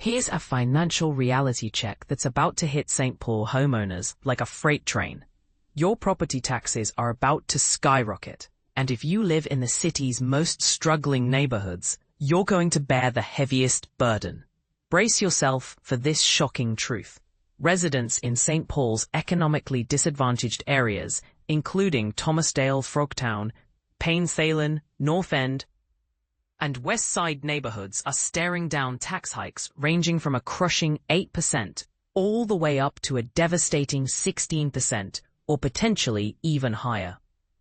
Here's a financial reality check that's about to hit St. Paul homeowners like a freight train. Your property taxes are about to skyrocket, and if you live in the city's most struggling neighborhoods, you're going to bear the heaviest burden. Brace yourself for this shocking truth. Residents in St. Paul's economically disadvantaged areas, including Thomasdale, Frogtown, Payne-Thalen, North End, and West Side neighborhoods are staring down tax hikes ranging from a crushing 8% all the way up to a devastating 16% or potentially even higher.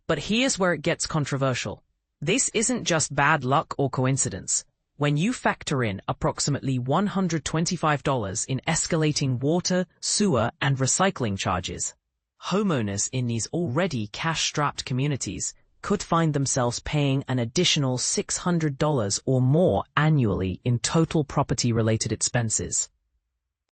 But here's where it gets controversial. This isn't just bad luck or coincidence. When you factor in approximately $125 in escalating water, sewer, and recycling charges, homeowners in these already cash-strapped communities could find themselves paying an additional $600 or more annually in total property-related expenses.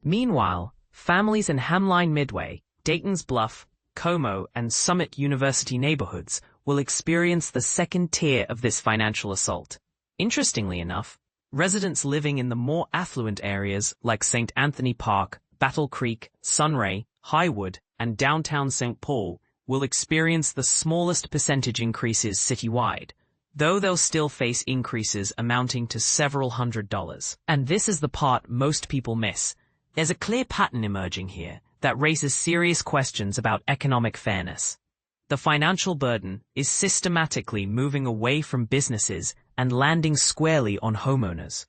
Meanwhile, families in Hamline Midway, Dayton's Bluff, Como, and Summit University neighborhoods will experience the second tier of this financial assault. Interestingly enough, residents living in the more affluent areas like St. Anthony Park, Battle Creek, Sunray, Highwood, and downtown St. Paul will experience the smallest percentage increases citywide, though they'll still face increases amounting to several $100s. And this is the part most people miss. There's a clear pattern emerging here that raises serious questions about economic fairness. The financial burden is systematically moving away from businesses and landing squarely on homeowners.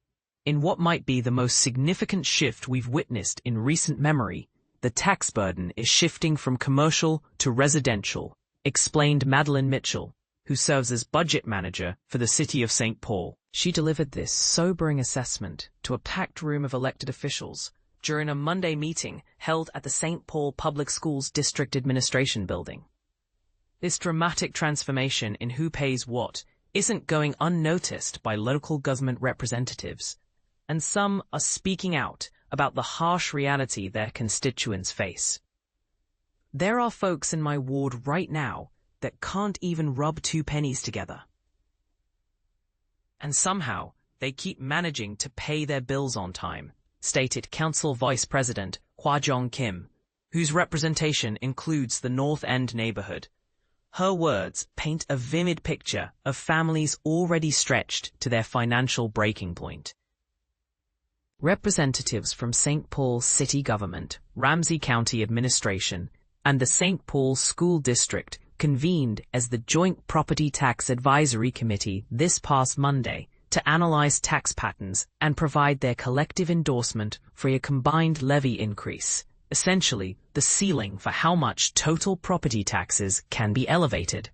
In what might be the most significant shift we've witnessed in recent memory, the tax burden is shifting from commercial to residential, explained Madeline Mitchell, who serves as budget manager for the city of St. Paul. She delivered this sobering assessment to a packed room of elected officials during a Monday meeting held at the St. Paul Public Schools District Administration Building. This dramatic transformation in who pays what isn't going unnoticed by local government representatives, and some are speaking out about the harsh reality their constituents face. There are folks in my ward right now that can't even rub two pennies together. And somehow, they keep managing to pay their bills on time, stated Council Vice President Hwa-Jong Kim, whose representation includes the North End neighborhood. Her words paint a vivid picture of families already stretched to their financial breaking point. Representatives from St. Paul City Government, Ramsey County Administration, and the St. Paul School District convened as the Joint Property Tax Advisory Committee this past Monday to analyze tax patterns and provide their collective endorsement for a combined levy increase, essentially the ceiling for how much total property taxes can be elevated.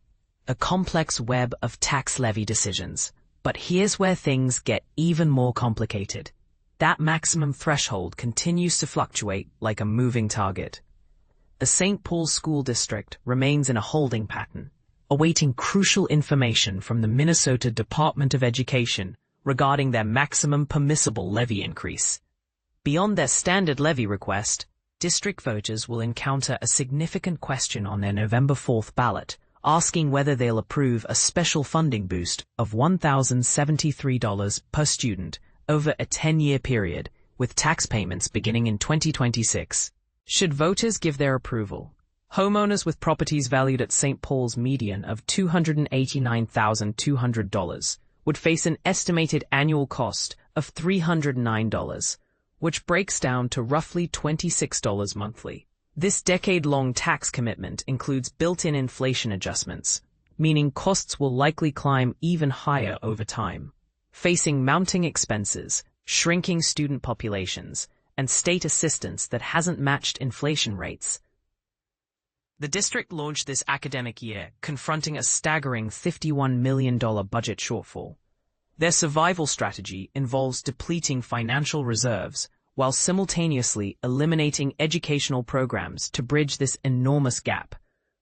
A complex web of tax levy decisions. But here's where things get even more complicated. That maximum threshold continues to fluctuate like a moving target. The St. Paul School District remains in a holding pattern, awaiting crucial information from the Minnesota Department of Education regarding their maximum permissible levy increase. Beyond their standard levy request, district voters will encounter a significant question on their November 4th ballot, asking whether they'll approve a special funding boost of $1,073 per student over a 10-year period, with tax payments beginning in 2026. Should voters give their approval, homeowners with properties valued at St. Paul's median of $289,200 would face an estimated annual cost of $309, which breaks down to roughly $26 monthly. This decade-long tax commitment includes built-in inflation adjustments, meaning costs will likely climb even higher over time. Facing mounting expenses, shrinking student populations, and state assistance that hasn't matched inflation rates, the district launched this academic year confronting a staggering $51 million budget shortfall. Their survival strategy involves depleting financial reserves while simultaneously eliminating educational programs to bridge this enormous gap.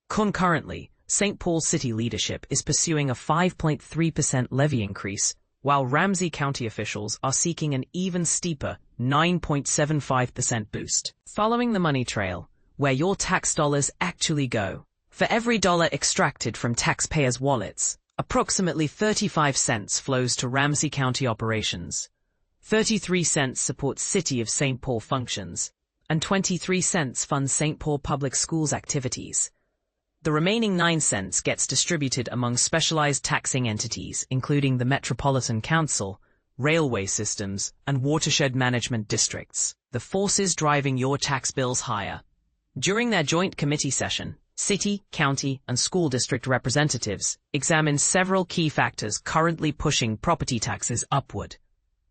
Concurrently, St. Paul City leadership is pursuing a 5.3% levy increase, while Ramsey County officials are seeking an even steeper 9.75% boost. Following the money trail, where your tax dollars actually go. For every dollar extracted from taxpayers' wallets, approximately 35 cents flows to Ramsey County operations. 33 cents supports City of St. Paul functions, and 23 cents funds St. Paul Public Schools activities. The remaining 9 cents gets distributed among specialized taxing entities, including the Metropolitan Council, railway systems, and watershed management districts, the forces driving your tax bills higher. During their joint committee session, city, county, and school district representatives examined several key factors currently pushing property taxes upward: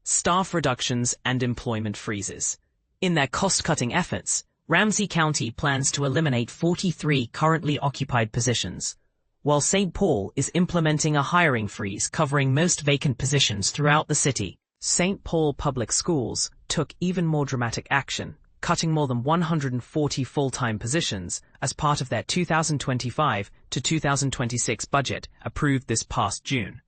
staff reductions and employment freezes. In their cost-cutting efforts, Ramsey County plans to eliminate 43 currently occupied positions, while St. Paul is implementing a hiring freeze covering most vacant positions throughout the city. St. Paul Public Schools took even more dramatic action, cutting more than 140 full-time positions as part of their 2025 to 2026 budget approved this past June.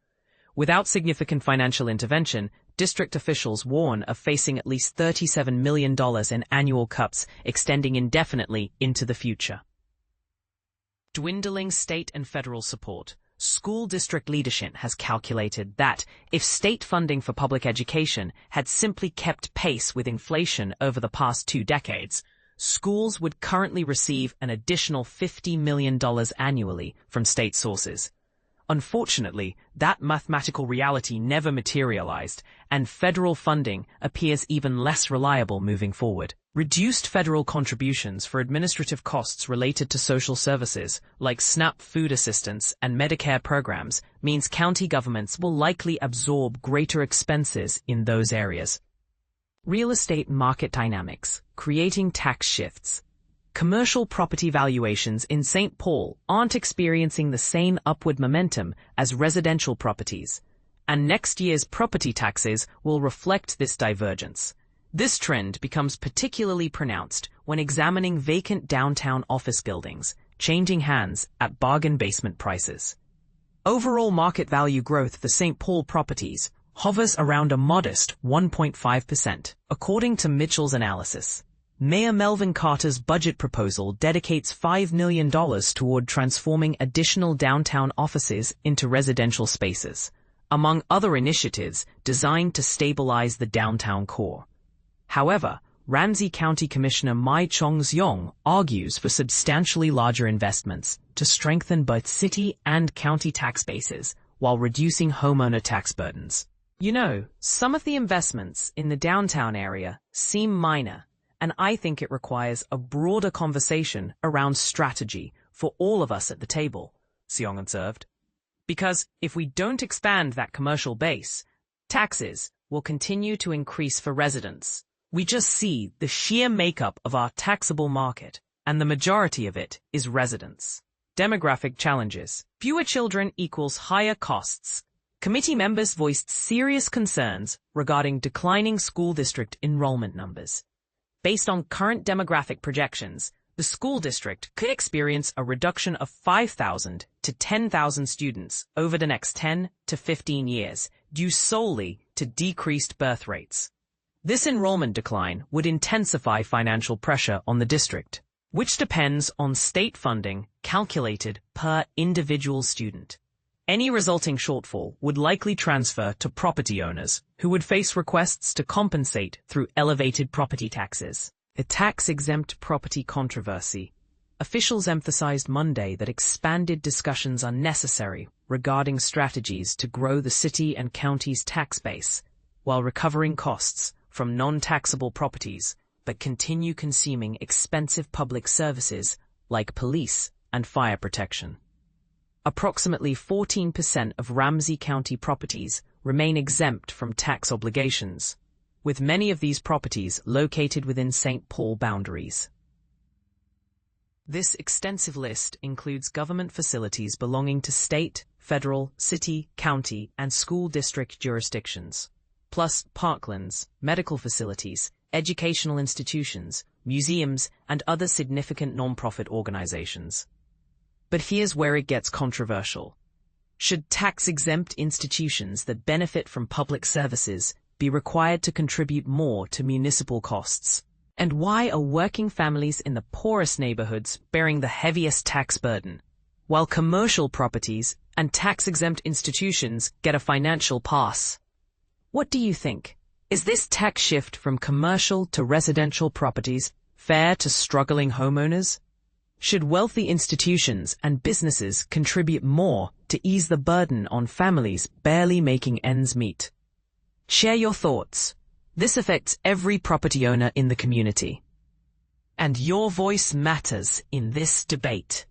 Without significant financial intervention, district officials warn of facing at least $37 million in annual cuts extending indefinitely into the future. Dwindling state and federal support. School district leadership has calculated that if state funding for public education had simply kept pace with inflation over the past 2 decades, schools would currently receive an additional $50 million annually from state sources. Unfortunately, that mathematical reality never materialized, and federal funding appears even less reliable moving forward. Reduced federal contributions for administrative costs related to social services, like SNAP food assistance and Medicare programs, means county governments will likely absorb greater expenses in those areas. Real estate market dynamics, creating tax shifts. Commercial property valuations in St. Paul aren't experiencing the same upward momentum as residential properties, and next year's property taxes will reflect this divergence. This trend becomes particularly pronounced when examining vacant downtown office buildings, changing hands at bargain basement prices. Overall market value growth for St. Paul properties hovers around a modest 1.5%, according to Mitchell's analysis. Mayor Melvin Carter's budget proposal dedicates $5 million toward transforming additional downtown offices into residential spaces, among other initiatives designed to stabilize the downtown core. However, Ramsey County Commissioner Mai Chong-Zyong argues for substantially larger investments to strengthen both city and county tax bases while reducing homeowner tax burdens. You know, some of the investments in the downtown area seem minor, and I think it requires a broader conversation around strategy for all of us at the table, Zyong observed. Because if we don't expand that commercial base, taxes will continue to increase for residents. We just see the sheer makeup of our taxable market, and the majority of it is residents. Demographic challenges. Fewer children equals higher costs. Committee members voiced serious concerns regarding declining school district enrollment numbers. Based on current demographic projections, the school district could experience a reduction of 5,000 to 10,000 students over the next 10 to 15 years, due solely to decreased birth rates. This enrollment decline would intensify financial pressure on the district, which depends on state funding calculated per individual student. Any resulting shortfall would likely transfer to property owners, who would face requests to compensate through elevated property taxes. A tax-exempt property controversy. Officials emphasized Monday that expanded discussions are necessary regarding strategies to grow the city and county's tax base, while recovering costs from non-taxable properties but continue consuming expensive public services like police and fire protection. Approximately 14% of Ramsey County properties remain exempt from tax obligations, with many of these properties located within St. Paul boundaries. This extensive list includes government facilities belonging to state, federal, city, county, and school district jurisdictions, plus parklands, medical facilities, educational institutions, museums, and other significant nonprofit organizations. But here's where it gets controversial. Should tax-exempt institutions that benefit from public services be required to contribute more to municipal costs? And why are working families in the poorest neighborhoods bearing the heaviest tax burden, while commercial properties and tax-exempt institutions get a financial pass? What do you think? Is this tax shift from commercial to residential properties fair to struggling homeowners? Should wealthy institutions and businesses contribute more to ease the burden on families barely making ends meet? Share your thoughts. This affects every property owner in the community. And your voice matters in this debate.